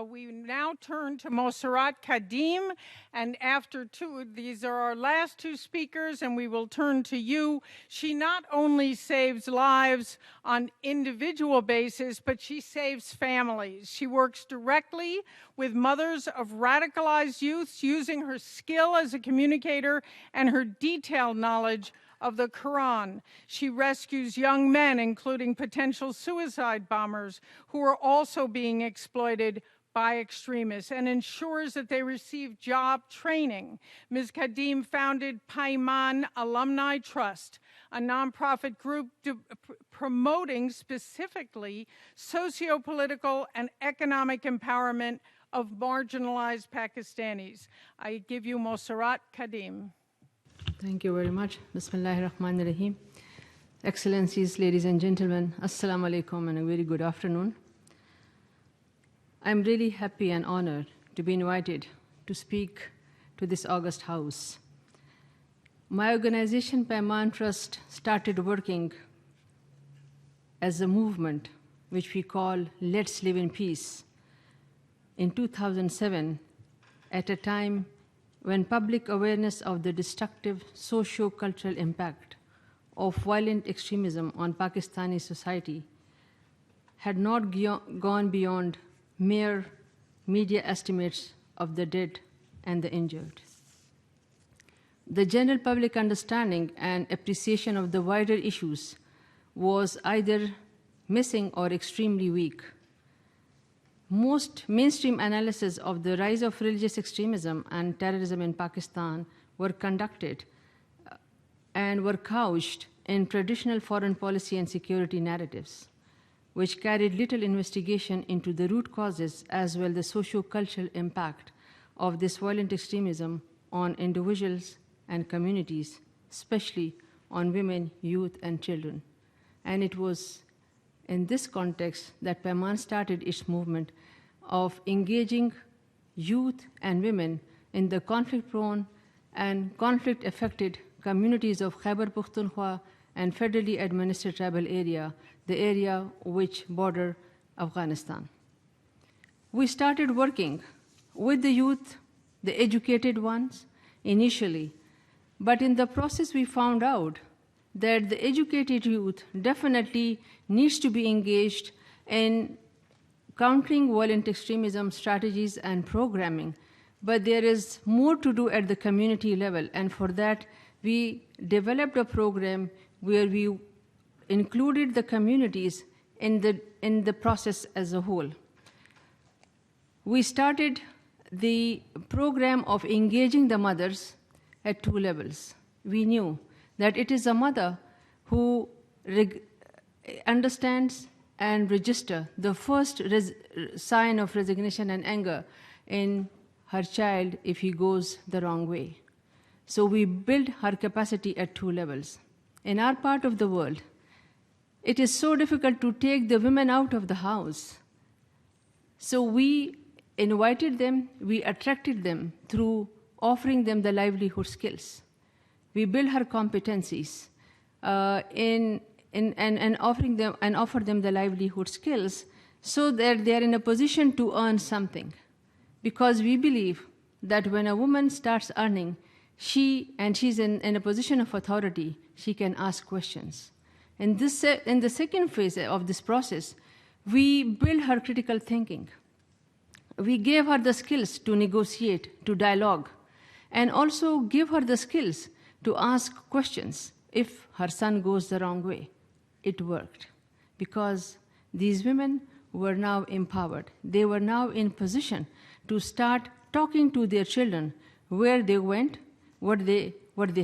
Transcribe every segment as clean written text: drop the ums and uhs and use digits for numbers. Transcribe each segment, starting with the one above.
We now turn to Mossarat Qadeem, and after these are our last two speakers, and we will turn to you. She not only saves lives on individual basis, but she saves families. She works directly with mothers of radicalized youths using her skill as a communicator and her detailed knowledge of the Quran. She rescues young men, including potential suicide bombers, who are also being exploited by extremists, and ensures that they receive job training. Ms. Qadeem founded PAIMAN Alumni Trust, a nonprofit group promoting specifically socio-political and economic empowerment of marginalized Pakistanis. I give you Mossarat Qadeem. Thank you very much. Bismillahir Rahmanir Rahim. Excellencies, ladies and gentlemen, Assalamu alaikum and a very good afternoon. I'm really happy and honored to be invited to speak to this august house. My organization, PAIMAN Trust, started working as a movement which we call Let's Live in Peace in 2007, at a time when public awareness of the destructive socio-cultural impact of violent extremism on Pakistani society had not gone beyond mere media estimates of the dead and the injured. The general public understanding and appreciation of the wider issues was either missing or extremely weak. Most mainstream analysis of the rise of religious extremism and terrorism in Pakistan were conducted and were couched in traditional foreign policy and security narratives, which carried little investigation into the root causes as well as the socio-cultural impact of this violent extremism on individuals and communities, especially on women, youth, and children. And it was in this context that PAIMAN started its movement of engaging youth and women in the conflict-prone and conflict-affected communities of Khyber Pakhtunkhwa and federally administered tribal area, the area which border Afghanistan. We started working with the youth, the educated ones, initially, but in the process we found out that the educated youth definitely needs to be engaged in countering violent extremism strategies and programming, but there is more to do at the community level, and for that we developed a program where we included the communities in the process as a whole. We started the program of engaging the mothers at two levels. We knew that it is a mother who understands and registers the first sign of resignation and anger in her child if he goes the wrong way. So we build her capacity at two levels. In our part of the world, it is so difficult to take the women out of the house. So we invited them, we attracted them through offering them the livelihood skills. We build her competencies and offer them the livelihood skills so that they are in a position to earn something. Because we believe that when a woman starts earning, she's in a position of authority, she can ask questions. In the second phase of this process, we build her critical thinking. We gave her the skills to negotiate, to dialogue, and also give her the skills to ask questions if her son goes the wrong way. It worked because these women were now empowered. They were now in position to start talking to their children where they went, what they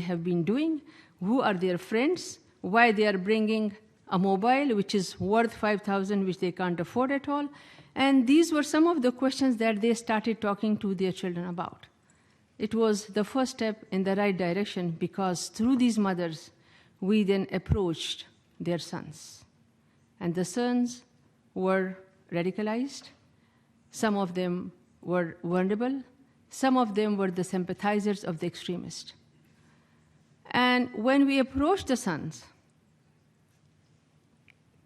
have been doing, who are their friends, why they are bringing a mobile which is worth 5,000, which they can't afford at all. And these were some of the questions that they started talking to their children about. It was the first step in the right direction because through these mothers, we then approached their sons. And the sons were radicalized. Some of them were vulnerable. Some of them were the sympathizers of the extremist. And when we approached the sons,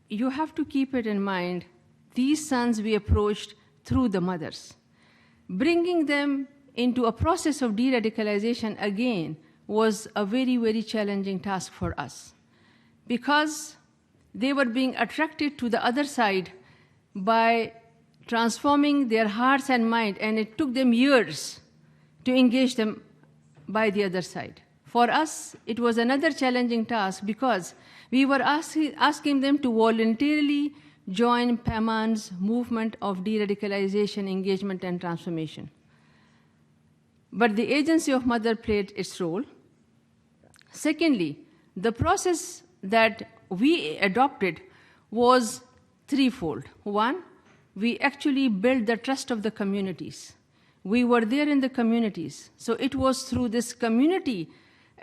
you have to keep it in mind, these sons we approached through the mothers. Bringing them into a process of de-radicalization again was a very, very challenging task for us, because they were being attracted to the other side by transforming their hearts and mind, and it took them years to engage them by the other side. For us, it was another challenging task because we were asking them to voluntarily join PAIMAN's movement of de-radicalization, engagement, and transformation. But the agency of mother played its role. Secondly, the process that we adopted was threefold. One, we actually built the trust of the communities. We were there in the communities. So it was through this community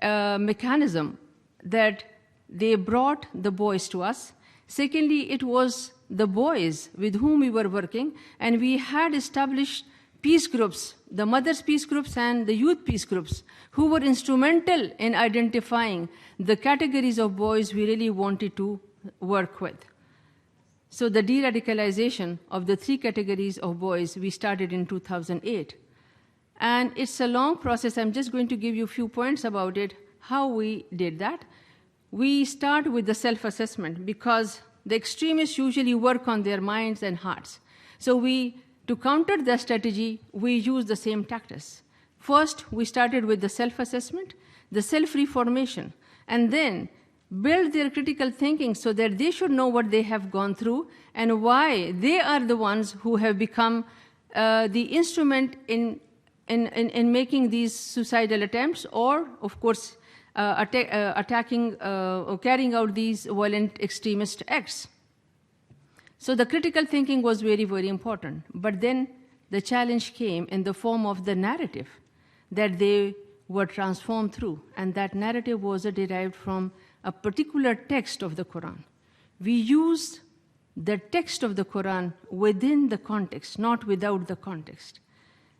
mechanism that they brought the boys to us. Secondly, it was the boys with whom we were working, and we had established peace groups, the mothers' peace groups and the youth peace groups, who were instrumental in identifying the categories of boys we really wanted to work with. So the de-radicalization of the three categories of boys we started in 2008. And it's a long process. I'm just going to give you a few points about it, how we did that. We start with the self-assessment because the extremists usually work on their minds and hearts. So to counter the strategy, we use the same tactics. First, we started with the self-assessment, the self-reformation, and then build their critical thinking so that they should know what they have gone through and why they are the ones who have become the instrument in making these suicidal attempts or, of course, attacking or carrying out these violent extremist acts. So the critical thinking was very, very important. But then the challenge came in the form of the narrative that they were transformed through. And that narrative was derived from a particular text of the Quran. We used the text of the Quran within the context, not without the context.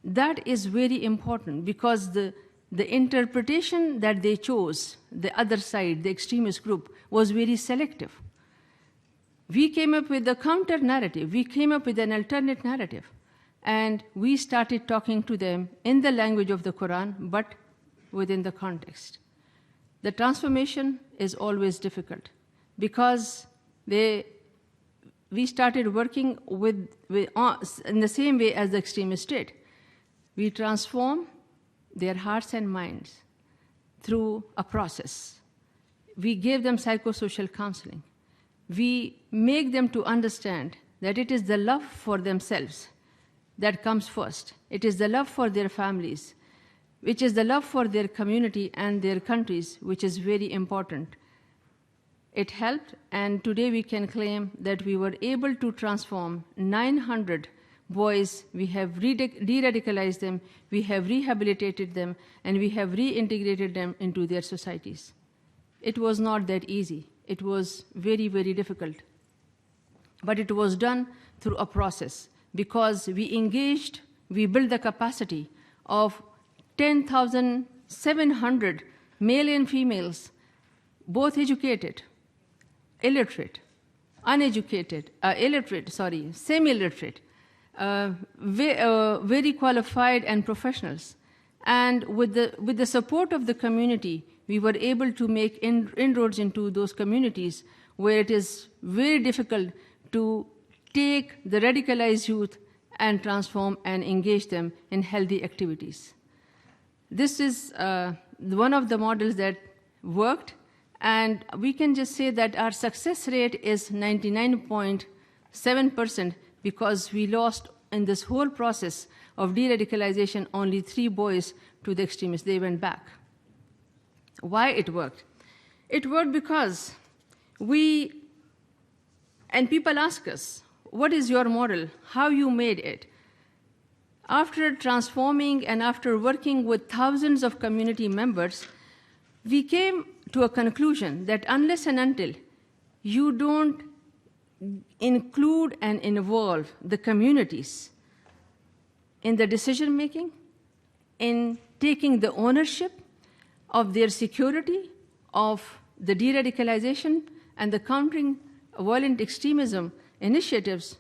That is very important because the interpretation that they chose, the other side, the extremist group, was very selective. We came up with a counter narrative. We came up with an alternate narrative. And we started talking to them in the language of the Quran, but within the context. The transformation is always difficult because we started working in the same way as the extremists did. We transform their hearts and minds through a process. We gave them psychosocial counseling. We make them to understand that it is the love for themselves that comes first. It is the love for their families, which is the love for their community and their countries, which is very important. It helped, and today we can claim that we were able to transform 900 boys. We have de-radicalized them, we have rehabilitated them, and we have reintegrated them into their societies. It was not that easy. It was very, very difficult. But it was done through a process because we engaged, we built the capacity of 10,700 male and females, both educated, illiterate, semi-illiterate, very qualified and professionals. And with the support of the community, we were able to make inroads into those communities where it is very difficult to take the radicalized youth and transform and engage them in healthy activities. This is one of the models that worked, and we can just say that our success rate is 99.7% because we lost in this whole process of de-radicalization only 3 boys to the extremists. They went back. Why it worked? It worked because and people ask us, what is your model? How you made it? After transforming and after working with thousands of community members, we came to a conclusion that unless and until you don't include and involve the communities in the decision-making, in taking the ownership of their security, of the de-radicalization and the countering violent extremism initiatives,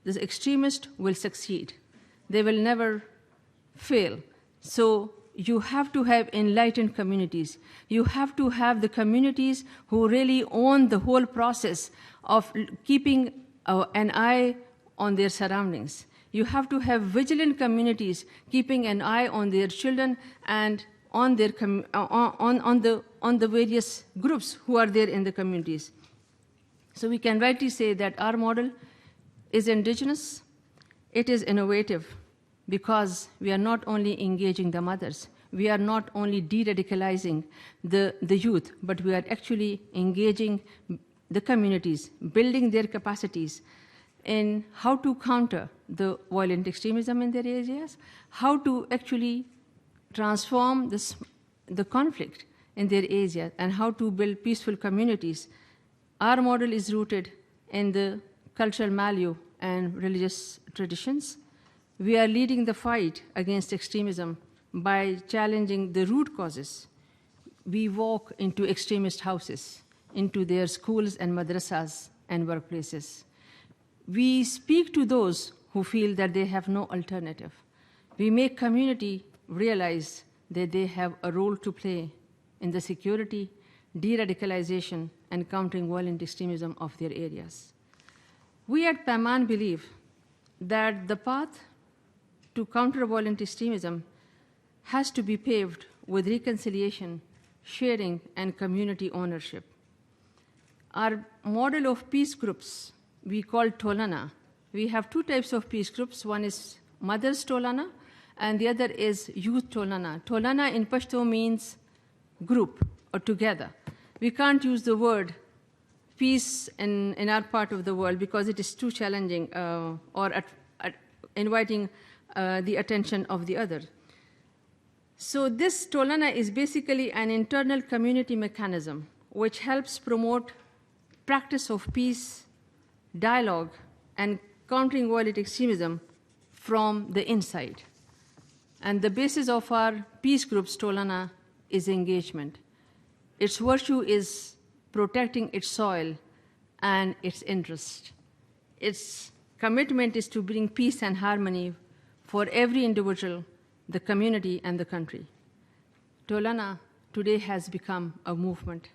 the extremists will succeed. They will never fail. So you have to have enlightened communities. You have to have the communities who really own the whole process of keeping an eye on their surroundings. You have to have vigilant communities keeping an eye on their children and on their on the various groups who are there in the communities. So we can rightly say that our model is indigenous, it is innovative, because we are not only engaging the mothers, we are not only de-radicalizing the youth, but we are actually engaging the communities, building their capacities in how to counter the violent extremism in their areas, how to actually transform the conflict in their areas, and how to build peaceful communities. Our model is rooted in the cultural milieu and religious traditions. We are leading the fight against extremism by challenging the root causes. We walk into extremist houses, into their schools and madrasas and workplaces. We speak to those who feel that they have no alternative. We make community realize that they have a role to play in the security, de-radicalization, and countering violent extremism of their areas. We at PAIMAN believe that the path to counter violent extremism has to be paved with reconciliation, sharing, and community ownership. Our model of peace groups we call Tolana. We have two types of peace groups. One is Mothers Tolana, and the other is Youth Tolana. Tolana in Pashto means group or together. We can't use the word peace in our part of the world because it is too challenging or inviting the attention of the other. So this Tolana is basically an internal community mechanism which helps promote practice of peace, dialogue, and countering violent extremism from the inside. And the basis of our peace groups, Tolana, is engagement. Its virtue is protecting its soil and its interest. Its commitment is to bring peace and harmony for every individual, the community, and the country. Tolana today has become a movement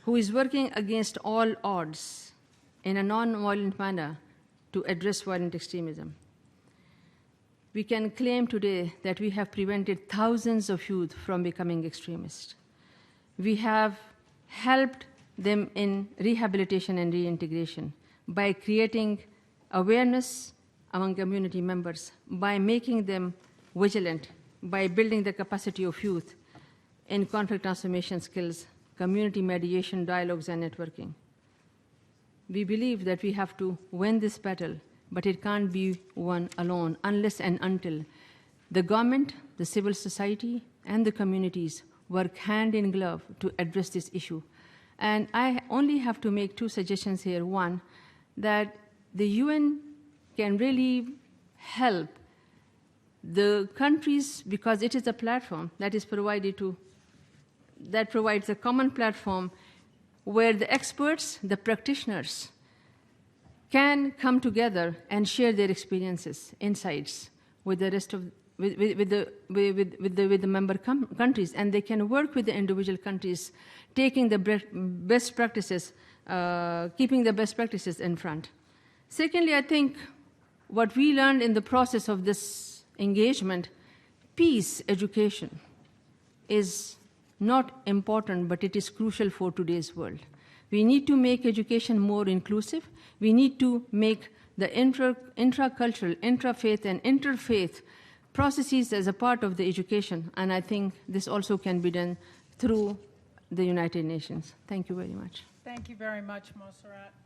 who is working against all odds in a non-violent manner to address violent extremism. We can claim today that we have prevented thousands of youth from becoming extremists. We have helped them in rehabilitation and reintegration by creating awareness among community members, by making them vigilant, by building the capacity of youth in conflict transformation skills, community mediation, dialogues, and networking. We believe that we have to win this battle, but it can't be won alone unless and until the government, the civil society, and the communities work hand in glove to address this issue. And I only have to make two suggestions here. One, that the UN can really help the countries because it is a platform that is that provides a common platform where the experts, the practitioners, can come together and share their experiences, insights with the rest of with the member countries, and they can work with the individual countries, taking the best practices, keeping the best practices in front. Secondly, I think what we learned in the process of this engagement, peace education is not important, but it is crucial for today's world. We need to make education more inclusive. We need to make the intracultural, intrafaith, and interfaith processes as a part of the education, and I think this also can be done through the United Nations. Thank you very much. Thank you very much, Mossarat.